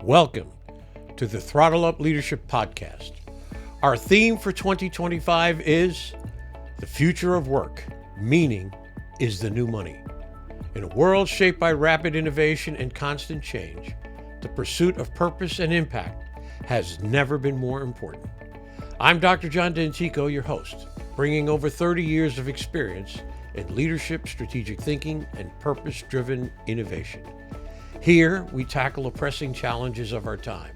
Welcome to the Throttle Up Leadership Podcast. Our theme for 2025 is the future of work. Meaning is the new money. In a world shaped by rapid innovation and constant change, the pursuit of purpose and impact has never been more important. I'm Dr. John Dentico, your host, bringing over 30 years of experience in leadership, strategic thinking, and purpose-driven innovation. Here, we tackle the pressing challenges of our time,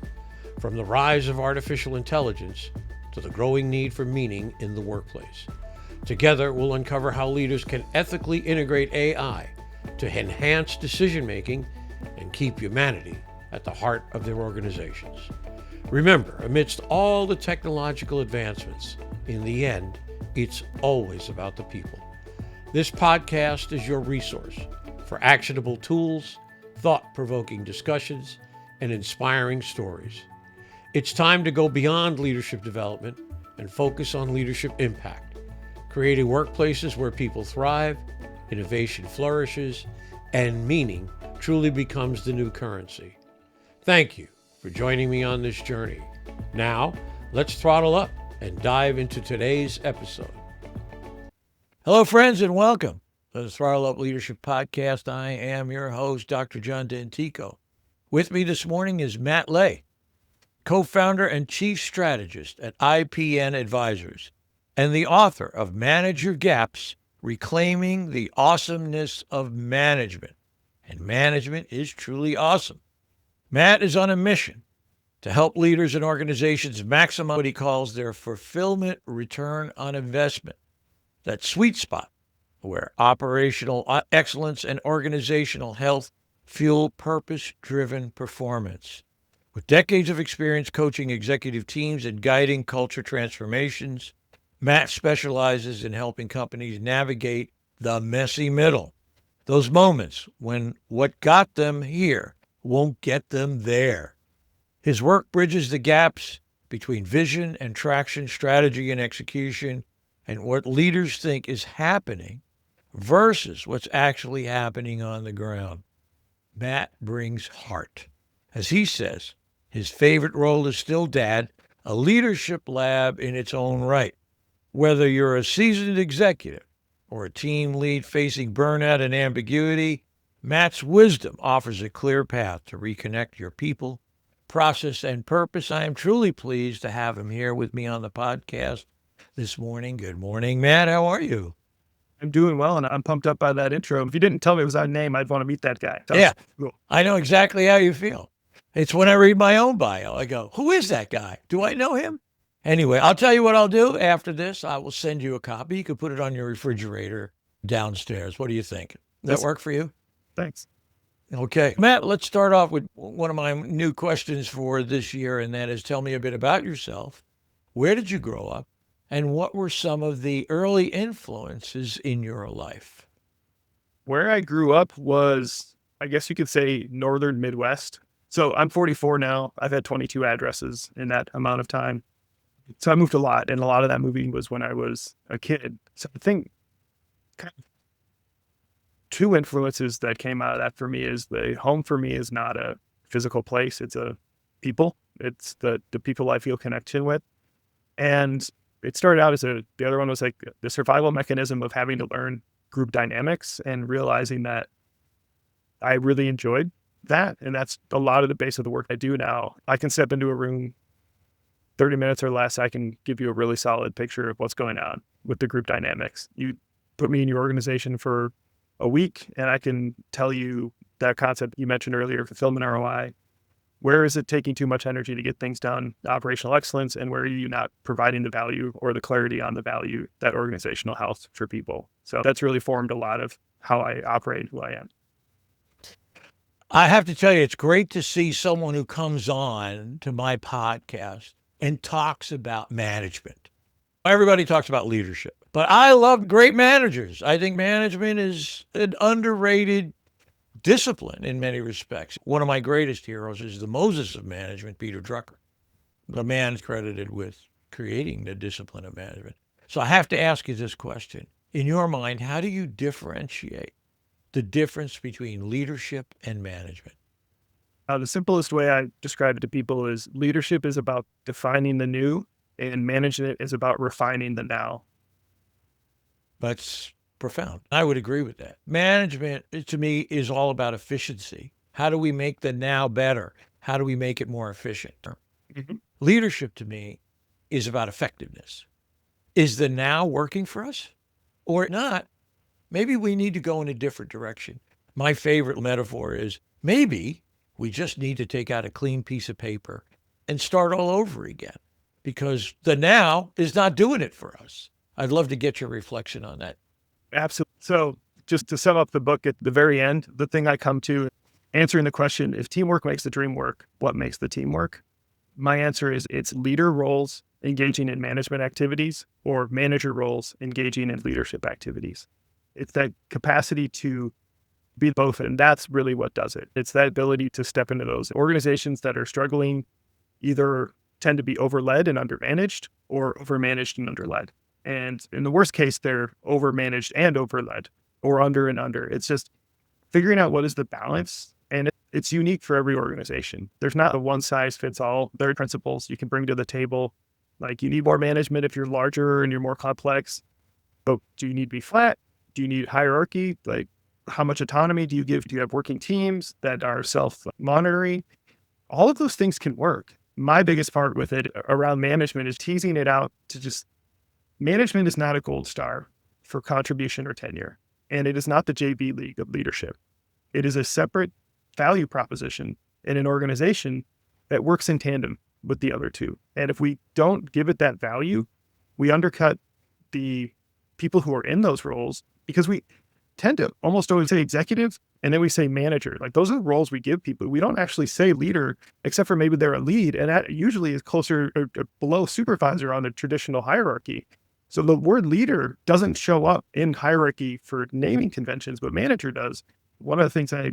from the rise of artificial intelligence to the growing need for meaning in the workplace. Together, we'll uncover how leaders can ethically integrate AI to enhance decision-making and keep humanity at the heart of their organizations. Remember, amidst all the technological advancements, in the end, it's always about the people. This podcast is your resource for actionable tools, thought-provoking discussions, and inspiring stories. It's time to go beyond leadership development and focus on leadership impact, creating workplaces where people thrive, innovation flourishes, and meaning truly becomes the new currency. Thank you for joining me on this journey. Now, let's throttle up and dive into today's episode. Hello, friends, and welcome to the Throttle Up Leadership Podcast. I am your host, Dr. John Dentico. With me this morning is Matt Ley, co-founder and chief strategist at IPN Advisors, and the author of Manage Your Gaps, Reclaiming the Awesomeness of Management. And management is truly awesome. Matt is on a mission to help leaders and organizations maximize what he calls their fulfillment return on investment, that sweet spot where operational excellence and organizational health fuel purpose-driven performance. With decades of experience coaching executive teams and guiding culture transformations, Matt specializes in helping companies navigate the messy middle, those moments when what got them here won't get them there. His work bridges the gaps between vision and traction, strategy and execution, and what leaders think is happening versus what's actually happening on the ground. Matt brings heart. As he says, his favorite role is still dad, a leadership lab in its own right. Whether you're a seasoned executive or a team lead facing burnout and ambiguity, Matt's wisdom offers a clear path to reconnect your people, process, and purpose. I am truly pleased to have him here with me on the podcast this morning. Good morning, Matt. How are you? I'm doing well, and I'm pumped up by that intro. If you didn't tell me it was our name, I'd want to meet that guy. Yeah, cool. I know exactly how you feel. It's when I read my own bio, I go, who is that guy? Do I know him? Anyway, I'll tell you what I'll do after this. I will send you a copy. You can put it on your refrigerator downstairs. What do you think? Does that work for you? Thanks. Okay. Matt, let's start off with one of my new questions for this year, and that is tell me a bit about yourself. Where did you grow up? And what were some of the early influences in your life? Where I grew up was, I guess you could say, northern Midwest. So I'm 44 now. I've had 22 addresses in that amount of time. So I moved a lot, and a lot of that moving was when I was a kid. So I think kind of two influences that came out of that for me is the home for me is not a physical place. It's a people. It's the people I feel connection with. And it started out as the other one was like the survival mechanism of having to learn group dynamics and realizing that I really enjoyed that. And that's a lot of the base of the work I do now. I can step into a room 30 minutes or less. I can give you a really solid picture of what's going on with the group dynamics. You put me in your organization for a week and I can tell you that concept you mentioned earlier, fulfillment ROI. Where is it taking too much energy to get things done, operational excellence, and where are you not providing the value or the clarity on the value, that organizational health for people? So that's really formed a lot of how I operate, who I am. I have to tell you, it's great to see someone who comes on to my podcast and talks about management. Everybody talks about leadership, but I love great managers. I think management is an underrated discipline in many respects. One of my greatest heroes is the Moses of management, Peter Drucker, the man credited with creating the discipline of management. So I have to ask you this question. In your mind, how do you differentiate the difference between leadership and management? The simplest way I describe it to people is leadership is about defining the new, and management is about refining the now. That's profound. I would agree with that. Management, to me, is all about efficiency. How do we make the now better? How do we make it more efficient? Mm-hmm. Leadership, to me, is about effectiveness. Is the now working for us or not? Maybe we need to go in a different direction. My favorite metaphor is maybe we just need to take out a clean piece of paper and start all over again because the now is not doing it for us. I'd love to get your reflection on that. Absolutely. So just to sum up the book at the very end, the thing I come to answering the question, if teamwork makes the dream work, what makes the team work? My answer is it's leader roles engaging in management activities or manager roles engaging in leadership activities. It's that capacity to be both. And that's really what does it. It's that ability to step into those organizations that are struggling, either tend to be overled and undermanaged or overmanaged and underled. And in the worst case, they're overmanaged and overled or under and under. It's just figuring out what is the balance. And it's unique for every organization. There's not a one size fits all. There are principles you can bring to the table. Like you need more management if you're larger and you're more complex, but do you need to be flat? Do you need hierarchy? Like how much autonomy do you give? Do you have working teams that are self-monitoring? All of those things can work. My biggest part with it around management is teasing it out to just, management is not a gold star for contribution or tenure. And it is not the JV League of leadership. It is a separate value proposition in an organization that works in tandem with the other two. And if we don't give it that value, we undercut the people who are in those roles, because we tend to almost always say executive and then we say manager. Like those are the roles we give people. We don't actually say leader, except for maybe they're a lead. And that usually is closer or below supervisor on the traditional hierarchy. So the word leader doesn't show up in hierarchy for naming conventions, but manager does. One of the things I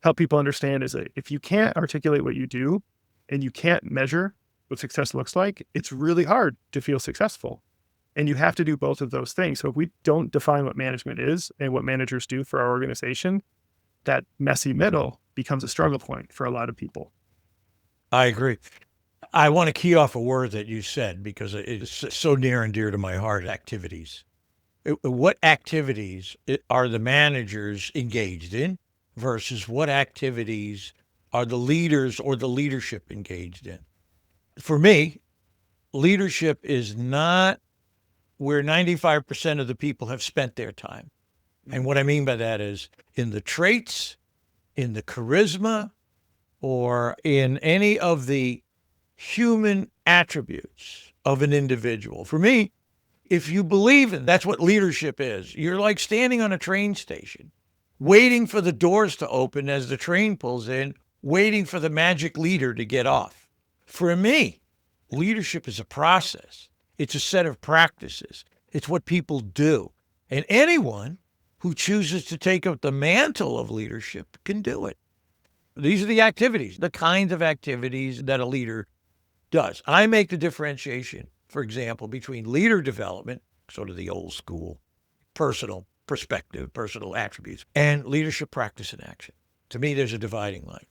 help people understand is that if you can't articulate what you do and you can't measure what success looks like, it's really hard to feel successful. And you have to do both of those things. So if we don't define what management is and what managers do for our organization, that messy middle becomes a struggle point for a lot of people. I agree. I want to key off a word that you said because it's so near and dear to my heart, activities. What activities are the managers engaged in versus what activities are the leaders or the leadership engaged in? For me, leadership is not where 95% of the people have spent their time. And what I mean by that is in the traits, in the charisma, or in any of the human attributes of an individual. For me, if you believe in that's what leadership is, you're like standing on a train station, waiting for the doors to open as the train pulls in, waiting for the magic leader to get off. For me, leadership is a process. It's a set of practices. It's what people do. And anyone who chooses to take up the mantle of leadership can do it. These are the activities, the kinds of activities that a leader does. I make the differentiation, for example, between leader development, sort of the old school, personal perspective, personal attributes, and leadership practice and action. To me, there's a dividing line.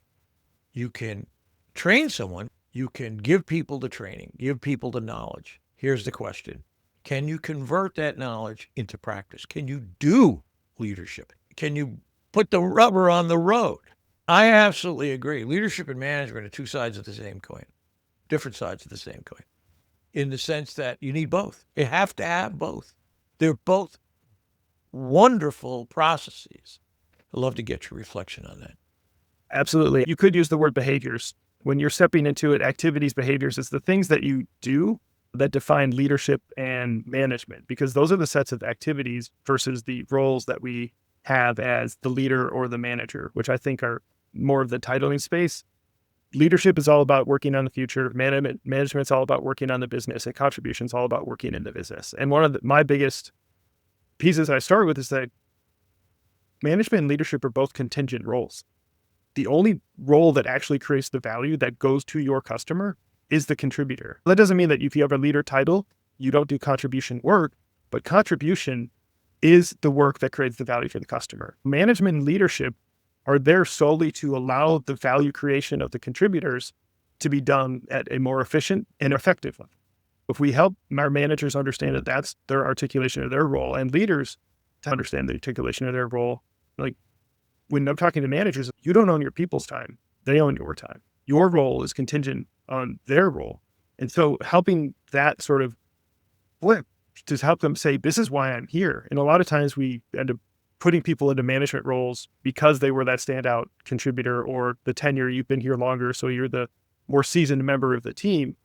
You can train someone, you can give people the training, give people the knowledge. Here's the question. Can you convert that knowledge into practice? Can you do leadership? Can you put the rubber on the road? I absolutely agree. Leadership and management are two sides of the same coin, different sides of the same coin, in the sense that you need both. You have to have both. They're both wonderful processes. I'd love to get your reflection on that. Absolutely. You could use the word behaviors. When you're stepping into it, activities, behaviors, it's the things that you do that define leadership and management, because those are the sets of activities versus the roles that we have as the leader or the manager, which I think are more of the titling space. Leadership is all about working on the future. Management's all about working on the business, and contribution's all about working in the business. And one of my biggest pieces I start with is that management and leadership are both contingent roles. The only role that actually creates the value that goes to your customer is the contributor. That doesn't mean that if you have a leader title, you don't do contribution work, but contribution is the work that creates the value for the customer. Management and leadership are there solely to allow the value creation of the contributors to be done at a more efficient and effective level. If we help our managers understand that that's their articulation of their role, and leaders to understand the articulation of their role, like when I'm talking to managers, you don't own your people's time. They own your time. Your role is contingent on their role. And so helping that sort of flip to help them say, this is why I'm here. And a lot of times we end up putting people into management roles because they were that standout contributor or the tenure, you've been here longer, so you're the more seasoned member of the team.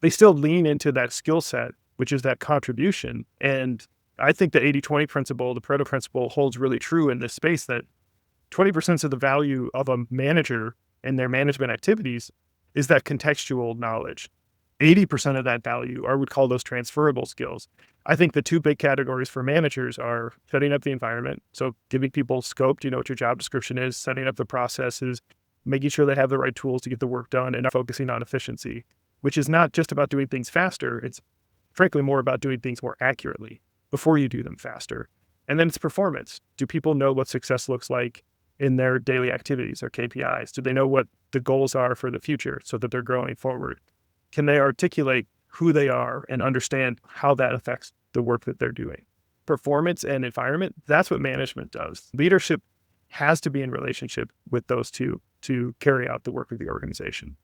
They still lean into that skill set, which is that contribution. And I think the 80-20 principle, the Pareto principle, holds really true in this space, that 20% of the value of a manager and their management activities is that contextual knowledge. 80% of that value, I would call those transferable skills. I think the two big categories for managers are setting up the environment. So giving people scope, you know what your job description is, setting up the processes, making sure they have the right tools to get the work done, and focusing on efficiency, which is not just about doing things faster. It's frankly more about doing things more accurately before you do them faster. And then it's performance. Do people know what success looks like in their daily activities or KPIs? Do they know what the goals are for the future so that they're growing forward? Can they articulate who they are and understand how that affects the work that they're doing? Performance and environment, that's what management does. Leadership has to be in relationship with those two to carry out the work of the organization.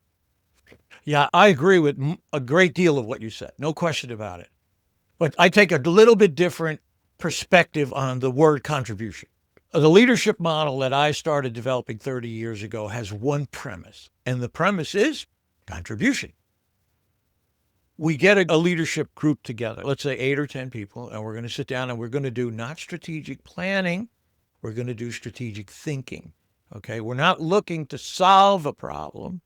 Yeah, I agree with a great deal of what you said. No question about it. But I take a little bit different perspective on the word contribution. The leadership model that I started developing 30 years ago has one premise, and the premise is contribution. We get a leadership group together, let's say 8 or 10 people, and we're going to sit down and we're going to do not strategic planning, we're going to do strategic thinking. Okay, we're not looking to solve a problem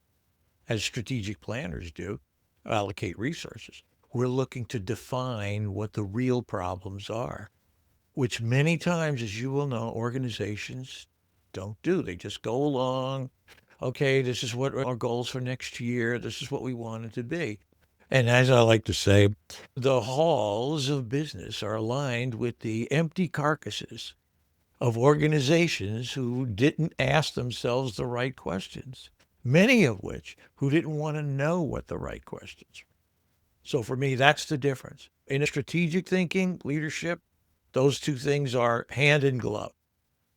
as strategic planners do, allocate resources. We're looking to define what the real problems are, which many times, as you will know, organizations don't do. They just go along. Okay, this is what our goals for next year. This is what we want it to be. And as I like to say, the halls of business are aligned with the empty carcasses of organizations who didn't ask themselves the right questions, many of which who didn't want to know what the right questions were. So for me, that's the difference. In a strategic thinking, leadership, those two things are hand in glove.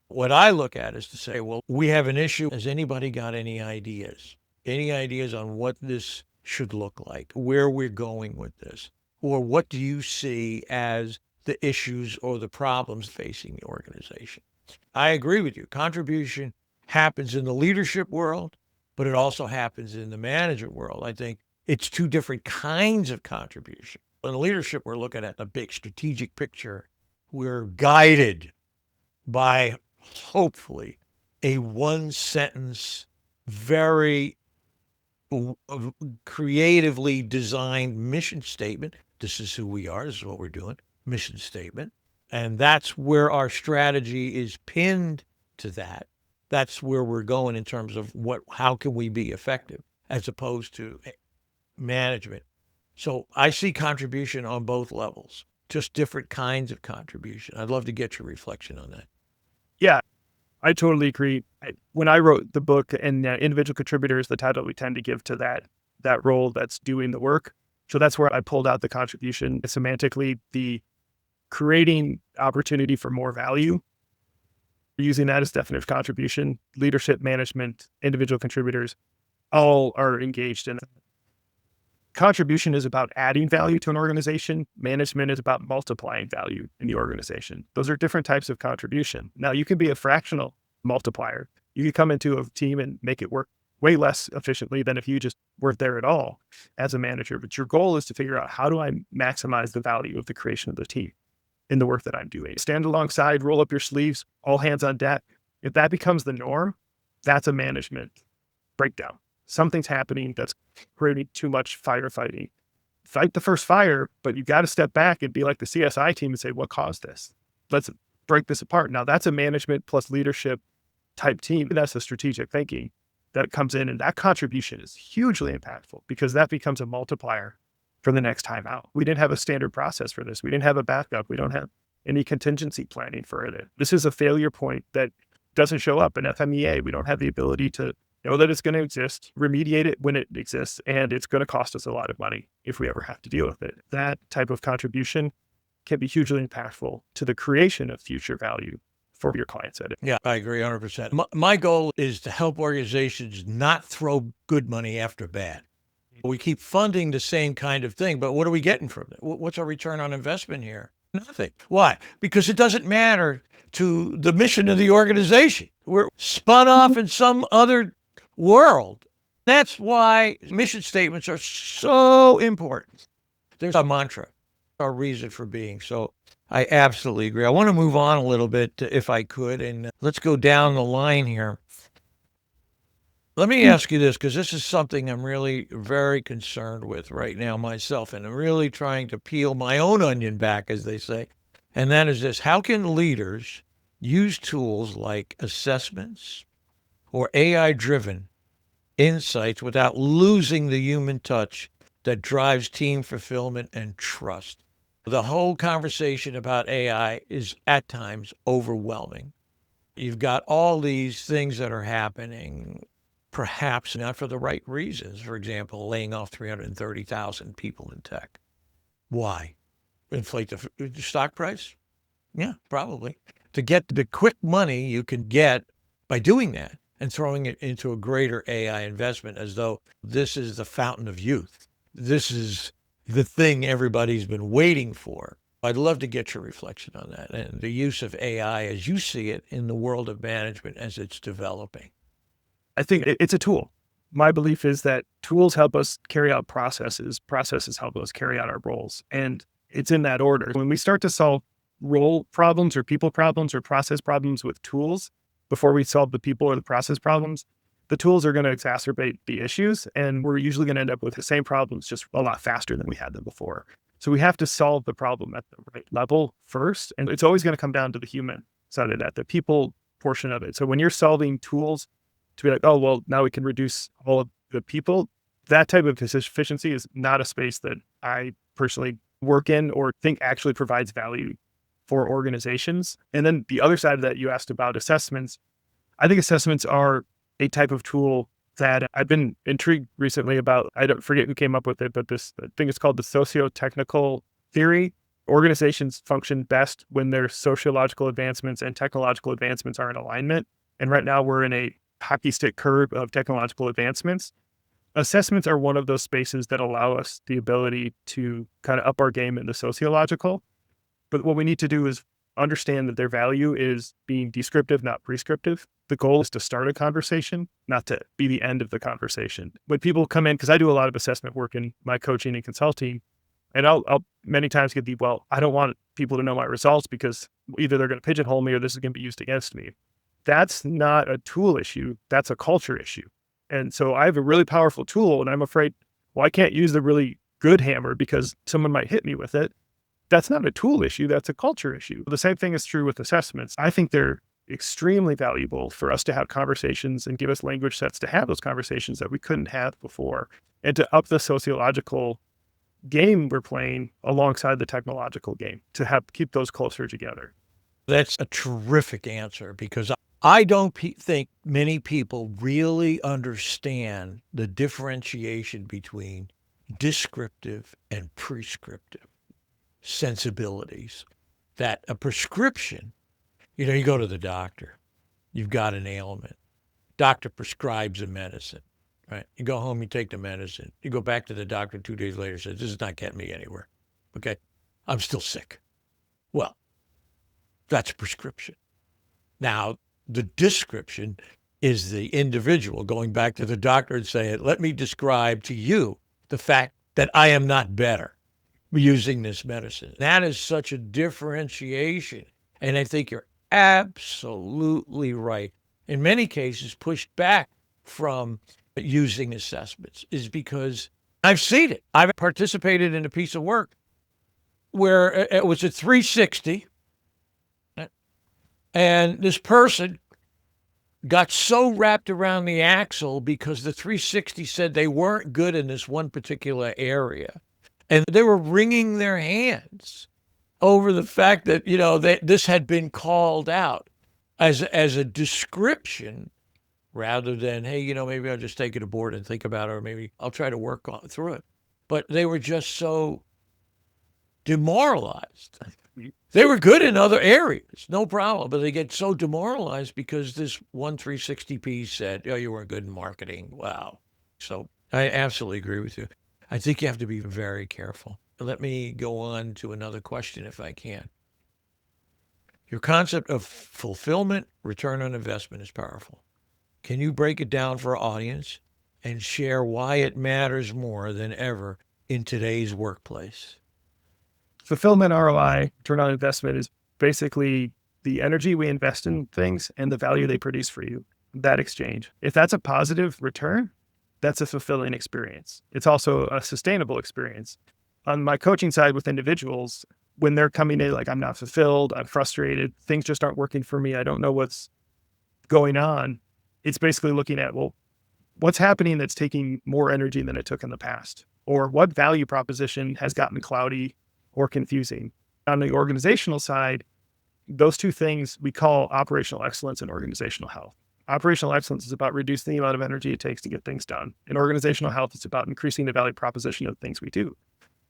What I look at is to say, well, we have an issue. Has anybody got any ideas? Any ideas on what this should look like, where we're going with this? Or what do you see as the issues or the problems facing the organization? I agree with you. Contribution happens in the leadership world, but it also happens in the management world. I think it's two different kinds of contribution. In leadership, we're looking at a big strategic picture. We're guided by, hopefully, a one-sentence, very creatively designed mission statement. This is who we are. This is what we're doing. Mission statement. And that's where our strategy is pinned to that. That's where we're going in terms of how can we be effective as opposed to management. So I see contribution on both levels, just different kinds of contribution. I'd love to get your reflection on that. Yeah, I totally agree. When I wrote the book and individual contributors, the title we tend to give to that role that's doing the work. So that's where I pulled out the contribution. Semantically, the creating opportunity for more value, using that as definitive contribution, leadership, management, individual contributors, all are engaged in it. Contribution is about adding value to an organization. Management is about multiplying value in the organization. Those are different types of contribution. Now, you can be a fractional multiplier. You could come into a team and make it work way less efficiently than if you just weren't there at all as a manager. But your goal is to figure out, how do I maximize the value of the creation of the team in the work that I'm doing? Stand alongside, roll up your sleeves, all hands on deck. If that becomes the norm, that's a management breakdown. Something's happening that's creating too much firefighting. Fight the first fire, but you got to step back and be like the CSI team and say, what caused this? Let's break this apart. Now, that's a management plus leadership type team. That's a strategic thinking that comes in, and that contribution is hugely impactful because that becomes a multiplier for the next time out. We didn't have a standard process for this. We didn't have a backup. We don't have any contingency planning for it. This is a failure point that doesn't show up in FMEA. We don't have the ability to know that it's going to exist, remediate it when it exists, and it's going to cost us a lot of money if we ever have to deal with it. That type of contribution can be hugely impactful to the creation of future value for your clients at it. Yeah, I agree 100%. My goal is to help organizations not throw good money after bad. We keep funding the same kind of thing, but what are we getting from it? What's our return on investment here? Nothing. Why? Because it doesn't matter to the mission of the organization. We're spun off in some other world. That's why mission statements are so important. There's a mantra, a reason for being. So I absolutely agree. I want to move on a little bit, if I could, and let's go down the line here. Let me ask you this, because this is something I'm really very concerned with right now myself, and I'm really trying to peel my own onion back, as they say. And that is this: how can leaders use tools like assessments or AI-driven insights without losing the human touch that drives team fulfillment and trust? The whole conversation about AI is at times overwhelming. You've got all these things that are happening, perhaps not for the right reasons. For example, laying off 330,000 people in tech. Why? Inflate the stock price? Yeah, probably. To get the quick money you can get by doing that and throwing it into a greater AI investment as though this is the fountain of youth. This is the thing everybody's been waiting for. I'd love to get your reflection on that and the use of AI as you see it in the world of management as it's developing. I think it's a tool. My belief is that tools help us carry out processes. Processes help us carry out our roles. And it's in that order. When we start to solve role problems or people problems or process problems with tools before we solve the people or the process problems, the tools are going to exacerbate the issues. And we're usually going to end up with the same problems, just a lot faster than we had them before. So we have to solve the problem at the right level first. And it's always going to come down to the human side of that, the people portion of it. So when you're solving tools to be like, oh, well, now we can reduce all of the people, that type of efficiency is not a space that I personally work in or think actually provides value for organizations. And then the other side of that, you asked about assessments. I think assessments are a type of tool that I've been intrigued recently about. I don't forget who came up with it, but I think it's called the socio-technical theory. Organizations function best when their sociological advancements and technological advancements are in alignment. And right now we're in a hockey stick curve of technological advancements. Assessments are one of those spaces that allow us the ability to kind of up our game in the sociological. But what we need to do is understand that their value is being descriptive, not prescriptive. The goal is to start a conversation, not to be the end of the conversation. When people come in, because I do a lot of assessment work in my coaching and consulting, and I'll many times get I don't want people to know my results because either they're going to pigeonhole me or this is going to be used against me. That's not a tool issue. That's a culture issue. And so I have a really powerful tool and I'm afraid, well, I can't use the really good hammer because someone might hit me with it. That's not a tool issue. That's a culture issue. The same thing is true with assessments. I think they're extremely valuable for us to have conversations and give us language sets to have those conversations that we couldn't have before and to up the sociological game we're playing alongside the technological game to keep those closer together. That's a terrific answer because I don't think many people really understand the differentiation between descriptive and prescriptive sensibilities. That a prescription, you go to the doctor, you've got an ailment, doctor prescribes a medicine, right? You go home, you take the medicine, you go back to the doctor 2 days later, says, this is not getting me anywhere. Okay, I'm still sick. Well, that's a prescription. Now, the description is the individual going back to the doctor and saying, let me describe to you the fact that I am not better using this medicine. That is such a differentiation. And I think you're absolutely right. In many cases, pushed back from using assessments is because I've seen it. I've participated in a piece of work where it was a 360. And this person got so wrapped around the axle because the 360 said they weren't good in this one particular area. And they were wringing their hands over the fact that, this had been called out. as a description rather than, hey, maybe I'll just take it aboard and think about it, or maybe I'll try to work through it. But they were just so demoralized. They were good in other areas, no problem, but they get so demoralized because this one 360p said, oh, you weren't good in marketing. Wow. So I absolutely agree with you. I think you have to be very careful. Let me go on to another question if I can. Your concept of fulfillment, return on investment is powerful. Can you break it down for our audience and share why it matters more than ever in today's workplace? Fulfillment ROI, return on investment, is basically the energy we invest in things and the value they produce for you, that exchange. If that's a positive return, that's a fulfilling experience. It's also a sustainable experience. On my coaching side with individuals, when they're coming in like, I'm not fulfilled, I'm frustrated, things just aren't working for me, I don't know what's going on, it's basically looking at, well, what's happening that's taking more energy than it took in the past? Or what value proposition has gotten cloudy or confusing? On the organizational side, those two things we call operational excellence and organizational health. Operational excellence is about reducing the amount of energy it takes to get things done. And organizational health is about increasing the value proposition of the things we do.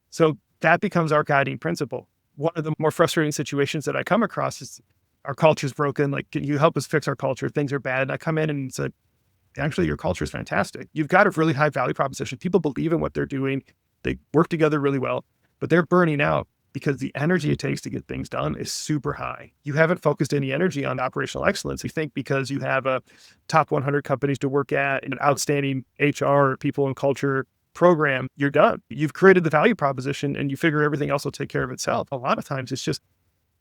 So that becomes our guiding principle. One of the more frustrating situations that I come across is our culture is broken. Like, can you help us fix our culture? Things are bad. And I come in and say, actually, your culture is fantastic. You've got a really high value proposition. People believe in what they're doing. They work together really well, but they're burning out because the energy it takes to get things done is super high. You haven't focused any energy on operational excellence. You think because you have a top 100 companies to work at, an outstanding HR, people and culture program, you're done. You've created the value proposition and you figure everything else will take care of itself. A lot of times it's just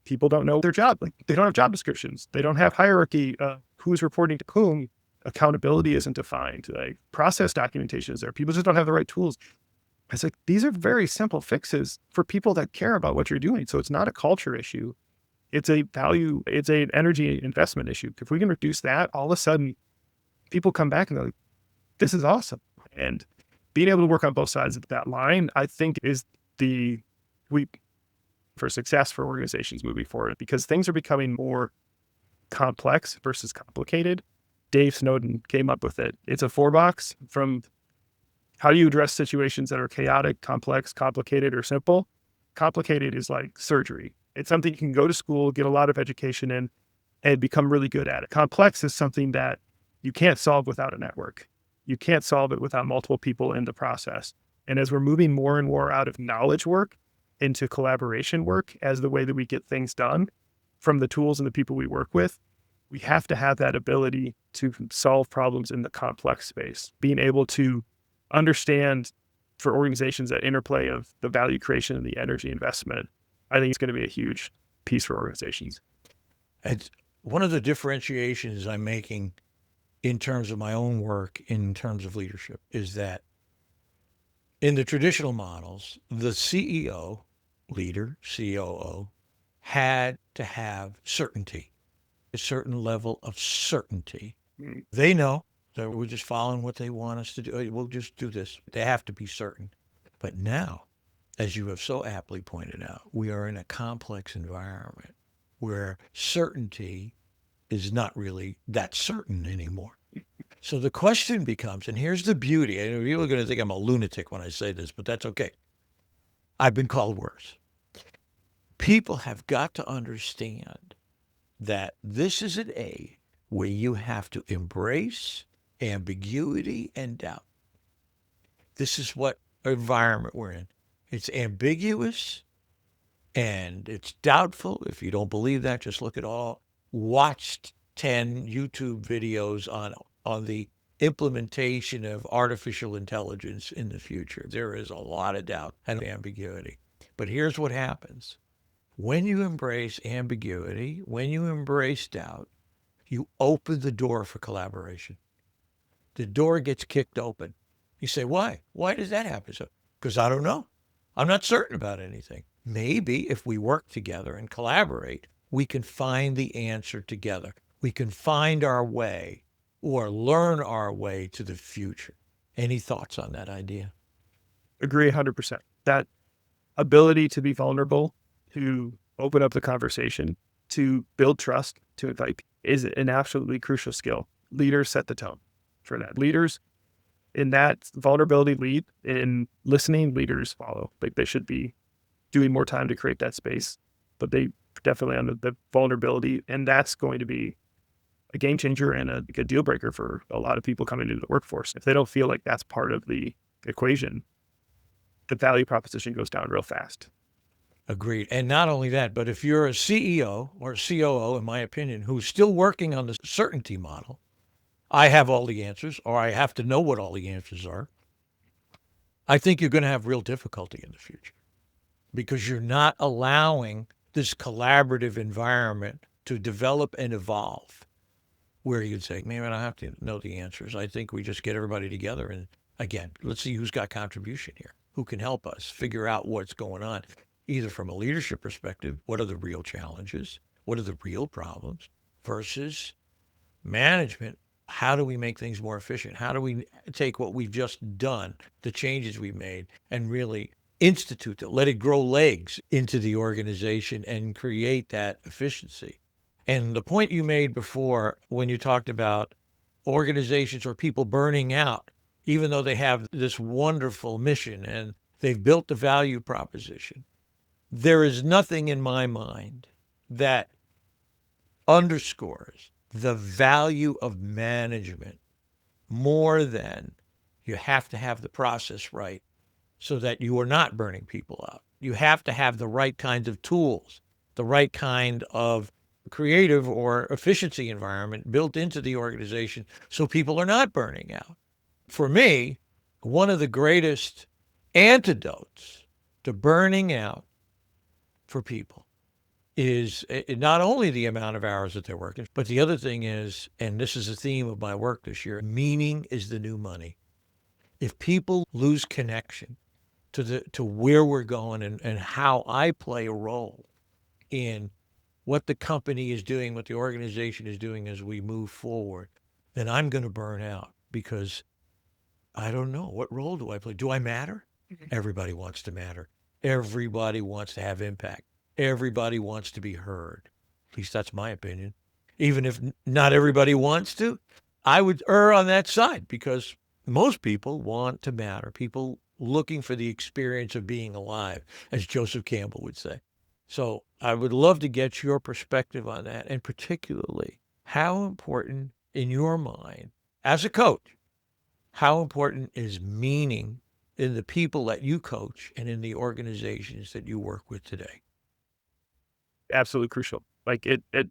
people don't know their job. Like, they don't have job descriptions. They don't have hierarchy, who's reporting to whom. Accountability isn't defined. Like, process documentation is there. People just don't have the right tools. It's like, these are very simple fixes for people that care about what you're doing. So it's not a culture issue. It's a value, it's an energy investment issue. If we can reduce that, all of a sudden people come back and they're like, this is awesome. And being able to work on both sides of that line, I think, is the for success for organizations moving forward, because things are becoming more complex versus complicated. Dave Snowden came up with it. It's a 4-box from how do you address situations that are chaotic, complex, complicated, or simple. Complicated is like surgery. It's something you can go to school, get a lot of education in, and become really good at it. Complex is something that you can't solve without a network. You can't solve it without multiple people in the process. And as we're moving more and more out of knowledge work into collaboration work as the way that we get things done from the tools and the people we work with, we have to have that ability to solve problems in the complex space. Being able to understand, for organizations, that interplay of the value creation and the energy investment, I think it's going to be a huge piece for organizations. And one of the differentiations I'm making in terms of my own work, in terms of leadership, is that in the traditional models, the CEO, leader, COO, had to have certainty, a certain level of certainty. They know that we're just following what they want us to do. We'll just do this. They have to be certain. But now, as you have so aptly pointed out, we are in a complex environment where certainty is not really that certain anymore. So the question becomes, and here's the beauty, and people are going to think I'm a lunatic when I say this, but that's okay. I've been called worse. People have got to understand that this is an age where you have to embrace ambiguity and doubt. This is what environment we're in. It's ambiguous and it's doubtful. If you don't believe that, just look at watched 10 YouTube videos on the implementation of artificial intelligence in the future. There is a lot of doubt and ambiguity. But here's what happens. When you embrace ambiguity, when you embrace doubt, you open the door for collaboration. The door gets kicked open. You say, why? Why does that happen? So, because I don't know. I'm not certain about anything. Maybe if we work together and collaborate, we can find the answer together. We can find our way or learn our way to the future. Any thoughts on that idea? Agree 100%. That ability to be vulnerable, to open up the conversation, to build trust, to invite people. is an absolutely crucial skill. Leaders set the tone for that. Leaders in that vulnerability lead, in listening, leaders follow. Like they should be doing more time to create that space, but they definitely on the vulnerability. And that's going to be a game changer and a deal breaker for a lot of people coming into the workforce. If they don't feel like that's part of the equation, the value proposition goes down real fast. Agreed. And not only that, but if you're a CEO or a COO, in my opinion, who's still working on the certainty model, I have all the answers, or I have to know what all the answers are, I think you're going to have real difficulty in the future because you're not allowing this collaborative environment to develop and evolve where you'd say, man, I don't have to know the answers. I think we just get everybody together and, again, let's see who's got contribution here, who can help us figure out what's going on, either from a leadership perspective, what are the real challenges, what are the real problems, versus management, how do we make things more efficient? How do we take what we've just done, the changes we've made, and really institute it, let it grow legs into the organization and create that efficiency? And the point you made before when you talked about organizations or people burning out, even though they have this wonderful mission and they've built the value proposition, there is nothing in my mind that underscores the value of management more than you have to have the process right so that you are not burning people out. You have to have the right kinds of tools, the right kind of creative or efficiency environment built into the organization so people are not burning out. For me, one of the greatest antidotes to burning out for people is not only the amount of hours that they're working, but the other thing is, and this is the theme of my work this year, meaning is the new money. If people lose connection to where we're going and how I play a role in what the company is doing, what the organization is doing as we move forward, then I'm going to burn out because I don't know. What role do I play? Do I matter? Everybody wants to matter. Everybody wants to have impact. Everybody wants to be heard. At least that's my opinion. Even if not everybody wants to, I would err on that side because most people want to matter. People looking for the experience of being alive, as Joseph Campbell would say. So I would love to get your perspective on that, and particularly how important in your mind, as a coach, how important is meaning in the people that you coach and in the organizations that you work with today? Absolutely crucial. Like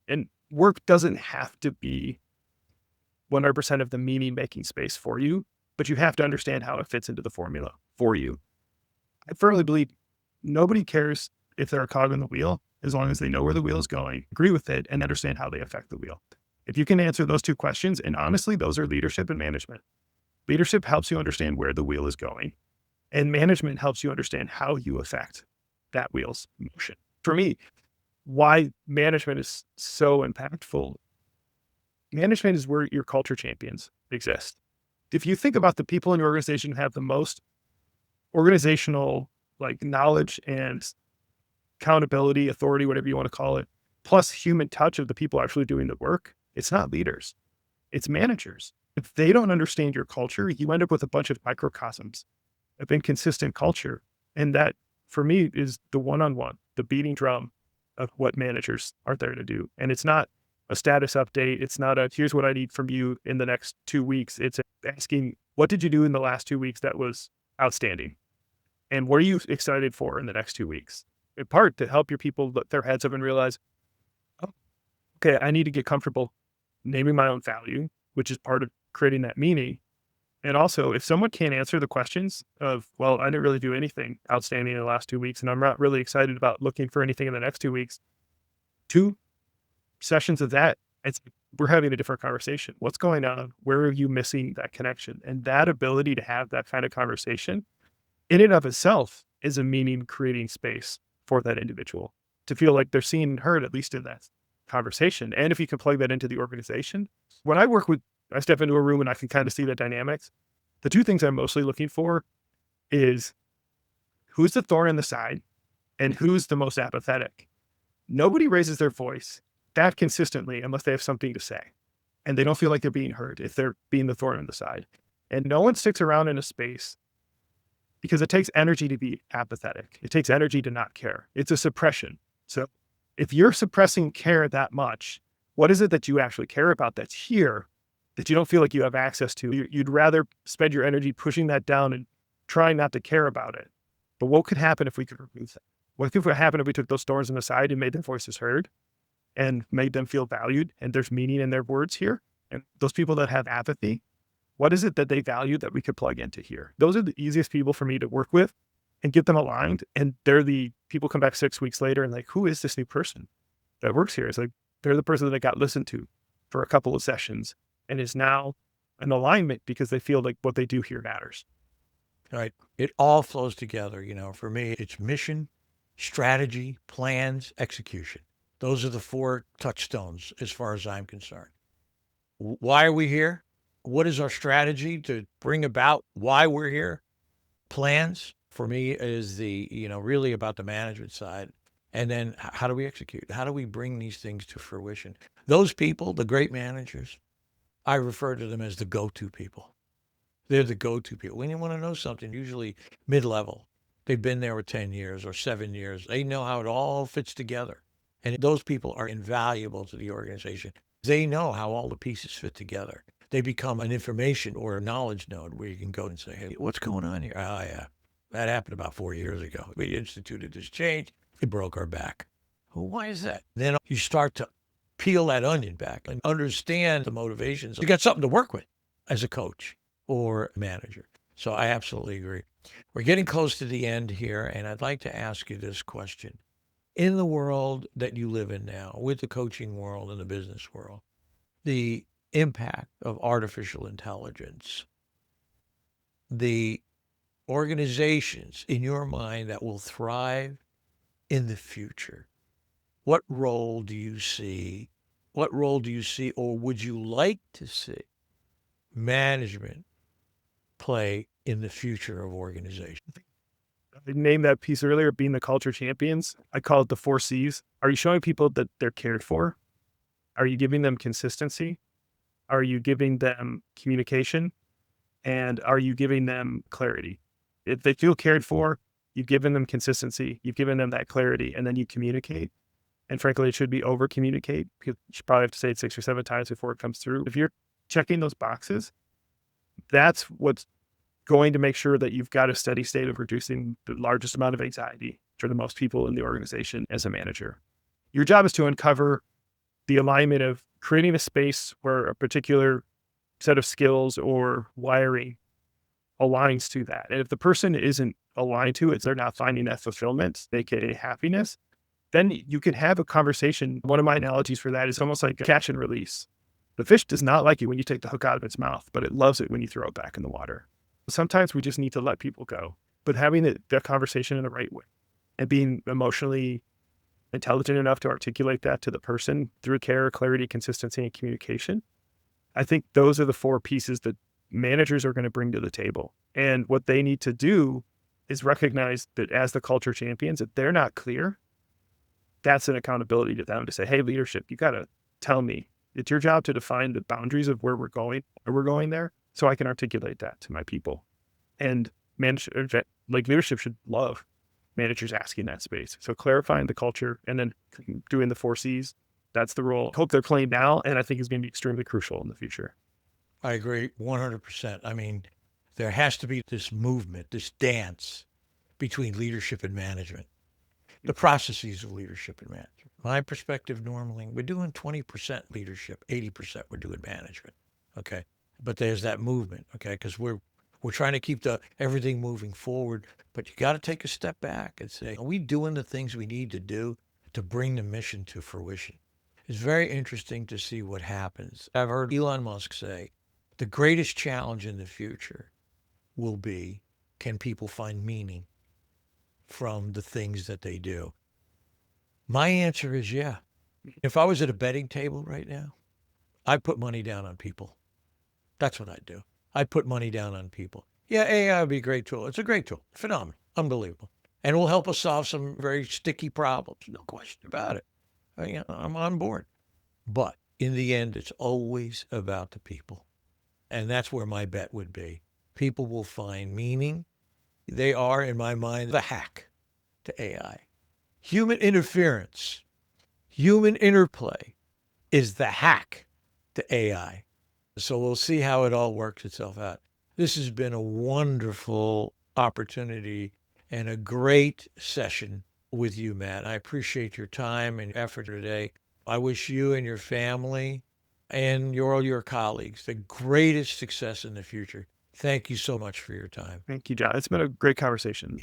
and work doesn't have to be 100% of the meaning making space for you, but you have to understand how it fits into the formula for you. I firmly believe nobody cares if they're a cog in the wheel, as long as they know where the wheel is going, agree with it, and understand how they affect the wheel. If you can answer those two questions, and honestly, those are leadership and management. Leadership helps you understand where the wheel is going, and management helps you understand how you affect that wheel's motion. For me, why management is so impactful. Management is where your culture champions exist. If you think about the people in your organization who have the most organizational knowledge and accountability, authority, whatever you want to call it, plus human touch of the people actually doing the work, it's not leaders, it's managers. If they don't understand your culture, you end up with a bunch of microcosms of inconsistent culture. And that, for me, is the one-on-one, the beating drum of what managers are there to do. And it's not a status update. It's not here's what I need from you in the next 2 weeks. It's asking, what did you do in the last 2 weeks that was outstanding? And what are you excited for in the next 2 weeks? In part to help your people let their heads up and realize, oh, okay, I need to get comfortable naming my own value, which is part of creating that meaning. And also, if someone can't answer the questions of, well, I didn't really do anything outstanding in the last 2 weeks, and I'm not really excited about looking for anything in the next 2 weeks, 2 sessions of that, we're having a different conversation. What's going on? Where are you missing that connection? And that ability to have that kind of conversation in and of itself is a meaning creating space for that individual to feel like they're seen and heard, at least in that conversation. And if you can plug that into the organization, when I step into a room and I can kind of see the dynamics, the 2 things I'm mostly looking for is who's the thorn in the side and who's the most apathetic. Nobody raises their voice that consistently unless they have something to say. And they don't feel like they're being heard if they're being the thorn on the side. And no one sticks around in a space because it takes energy to be apathetic. It takes energy to not care. It's a suppression. So if you're suppressing care that much, what is it that you actually care about that's here that you don't feel like you have access to? You'd rather spend your energy pushing that down and trying not to care about it. But what could happen if we could remove that? What could happen if we took those thorns on the side and made their voices heard and made them feel valued and there's meaning in their words here? And those people that have apathy, what is it that they value that we could plug into here? Those are the easiest people for me to work with and get them aligned. And they're the people come back 6 weeks later and like, who is this new person that works here? It's like, they're the person that got listened to for a couple of sessions and is now an alignment because they feel like what they do here matters. Right. It all flows together. For me, it's mission, strategy, plans, execution. Those are the 4 touchstones as far as I'm concerned. Why are we here? What is our strategy to bring about why we're here? Plans for me is really about the management side. And then how do we execute? How do we bring these things to fruition? Those people, the great managers, I refer to them as the go-to people. They're the go-to people. When you want to know something, usually mid-level, they've been there for 10 years or 7 years. They know how it all fits together. And those people are invaluable to the organization. They know how all the pieces fit together. They become an information or a knowledge node where you can go and say, hey, what's going on here? Oh, yeah, that happened about 4 years ago. We instituted this change. It broke our back. Well, why is that? Then you start to peel that onion back and understand the motivations. You got something to work with as a coach or manager. So I absolutely agree. We're getting close to the end here, and I'd like to ask you this question. In the world that you live in now, with the coaching world and the business world, the impact of artificial intelligence, the organizations in your mind that will thrive in the future, what role do you see? What role do you see, or would you like to see management play in the future of organizations? I named that piece earlier, being the culture champions. I call it the 4 C's. Are you showing people that they're cared for? Are you giving them consistency? Are you giving them communication? And are you giving them clarity? If they feel cared for, you've given them consistency, you've given them that clarity, and then you communicate. And frankly, it should be over communicate. You should probably have to say it 6 or 7 times before it comes through. If you're checking those boxes, that's what's going to make sure that you've got a steady state of reducing the largest amount of anxiety for the most people in the organization as a manager. Your job is to uncover the alignment of creating a space where a particular set of skills or wiring aligns to that. And if the person isn't aligned to it, they're not finding that fulfillment, aka happiness, then you can have a conversation. One of my analogies for that is almost like a catch and release. The fish does not like you when you take the hook out of its mouth, but it loves it when you throw it back in the water. Sometimes we just need to let people go, but having that conversation in the right way and being emotionally intelligent enough to articulate that to the person through care, clarity, consistency, and communication. I think those are the 4 pieces that managers are going to bring to the table. And what they need to do is recognize that as the culture champions, if they're not clear, that's an accountability to them to say, hey, leadership, you got to tell me. It's your job to define the boundaries of where we're going there, so I can articulate that to my people. And leadership should love managers asking that space. So clarifying the culture and then doing the 4 C's, that's the role. I hope they're playing now, and I think it's going to be extremely crucial in the future. I agree 100%. I mean, there has to be this movement, this dance between leadership and management, the processes of leadership and management. My perspective, normally, we're doing 20% leadership, 80% we're doing management, okay? But there's that movement, okay? Because we're trying to keep everything moving forward, but you got to take a step back and say, are we doing the things we need to do to bring the mission to fruition? It's very interesting to see what happens. I've heard Elon Musk say, the greatest challenge in the future will be, can people find meaning from the things that they do? My answer is yeah. If I was at a betting table right now, I'd put money down on people. That's what I'd do. I'd put money down on people. Yeah, AI would be a great tool. It's a great tool. Phenomenal. Unbelievable. And will help us solve some very sticky problems. No question about it. I'm on board. But in the end, it's always about the people. And that's where my bet would be. People will find meaning. They are, in my mind, the hack to AI. Human interference, human interplay is the hack to AI. So we'll see how it all works itself out. This has been a wonderful opportunity and a great session with you, Matt. I appreciate your time and effort today. I wish you and your family and all your colleagues the greatest success in the future. Thank you so much for your time. Thank you, John. It's been a great conversation.